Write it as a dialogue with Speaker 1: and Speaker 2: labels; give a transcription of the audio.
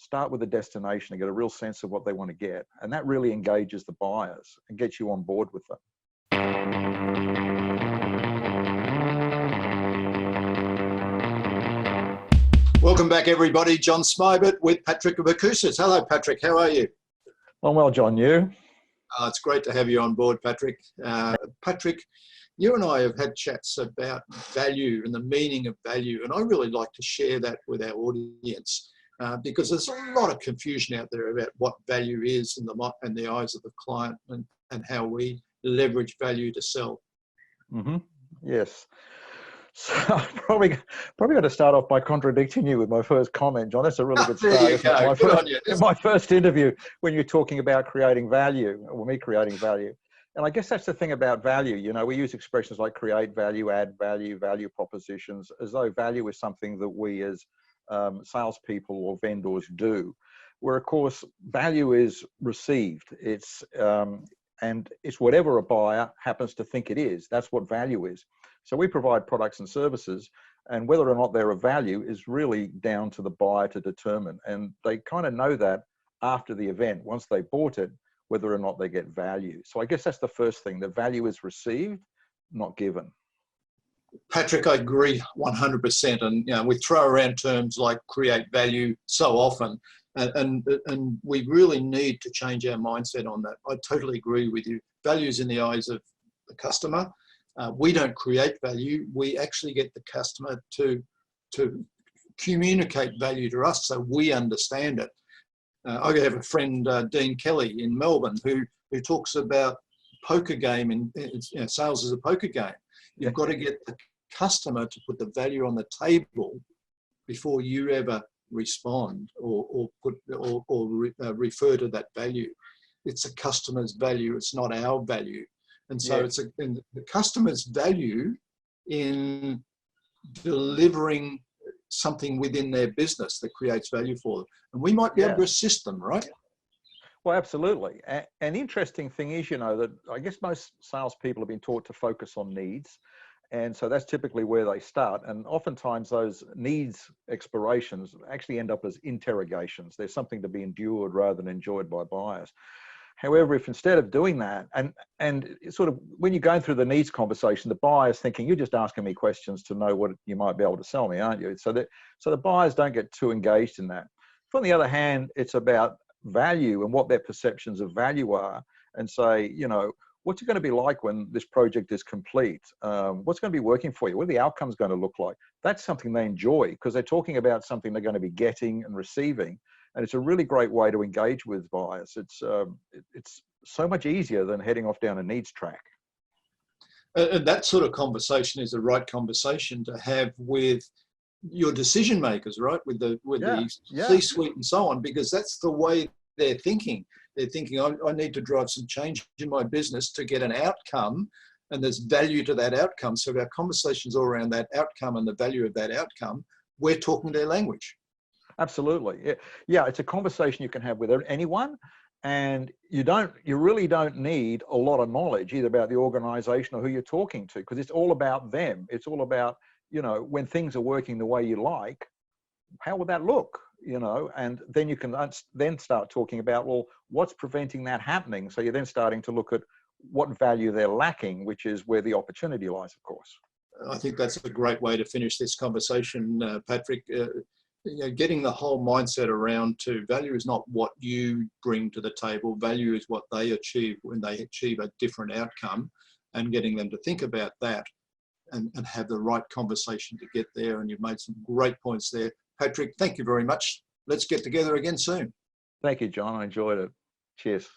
Speaker 1: start with the destination and get a real sense of what they want to get. And that really engages the buyers and gets you on board with them.
Speaker 2: Welcome back, everybody. John Smybert with Patrick Boucousis. Hello, Patrick. How are you?
Speaker 1: Well, John, you?
Speaker 2: It's great to have you on board, Patrick. Patrick, you and I have had chats about value and the meaning of value, and I really like to share that with our audience because there's a lot of confusion out there about what value is in the eyes of the client and how we leverage value to sell.
Speaker 1: Mm-hmm. Yes. So I'm probably going to start off by contradicting you with my first comment, John. That's a really good start.
Speaker 2: There you go. Good on you.
Speaker 1: My first interview when you're talking about creating value, or me creating value. And I guess that's the thing about value. You know, we use expressions like create value, add value, value propositions, as though value is something that we as salespeople or vendors do. Where, of course, value is received. And it's whatever a buyer happens to think it is. That's what value is. So we provide products and services, and whether or not they're of value is really down to the buyer to determine. And they kind of know that after the event, once they bought it, whether or not they get value. So I guess that's the first thing, that value is received, not given.
Speaker 2: Patrick, I agree 100%. And you know, we throw around terms like create value so often, and we really need to change our mindset on that. I totally agree with you. Value is in the eyes of the customer. We don't create value. We actually get the customer to communicate value to us so we understand it. I have a friend, Dean Kelly in Melbourne, who talks about poker game and sales as a poker game. You've got to get the customer to put the value on the table before you ever respond or refer to that value. It's a customer's value. It's not our value. And so it's the customer's value in delivering something within their business that creates value for them. And we might be able to assist them, right?
Speaker 1: Well, absolutely. An interesting thing is, you know, that I guess most salespeople have been taught to focus on needs. And so that's typically where they start. And oftentimes those needs explorations actually end up as interrogations. There's something to be endured rather than enjoyed by buyers. However, if instead of doing that, and sort of when you're going through the needs conversation, the buyer's thinking, you're just asking me questions to know what you might be able to sell me, aren't you? So the buyers don't get too engaged in that. If on the other hand, it's about value and what their perceptions of value are, and say, you know, what's it going to be like when this project is complete? What's going to be working for you? What are the outcomes going to look like? That's something they enjoy because they're talking about something they're going to be getting and receiving. And it's a really great way to engage with buyers. It's so much easier than heading off down a needs track.
Speaker 2: And that sort of conversation is the right conversation to have with your decision makers, right? With the C-suite and so on, because that's the way they're thinking. They're thinking, I need to drive some change in my business to get an outcome, and there's value to that outcome. So if our conversations all around that outcome and the value of that outcome, we're talking their language.
Speaker 1: Absolutely. Yeah, it's a conversation you can have with anyone, and you really don't need a lot of knowledge either about the organization or who you're talking to, because it's all about them. It's all about, you know, when things are working the way you like, how would that look? You know, and then you can then start talking about, well, what's preventing that happening? So you're then starting to look at what value they're lacking, which is where the opportunity lies, of course.
Speaker 2: I think that's a great way to finish this conversation, Patrick. You know, getting the whole mindset around to value is not what you bring to the table. Value is what they achieve when they achieve a different outcome, and getting them to think about that and have the right conversation to get there. And you've made some great points there. Patrick, thank you very much. Let's get together again soon.
Speaker 1: Thank you, John. I enjoyed it. Cheers.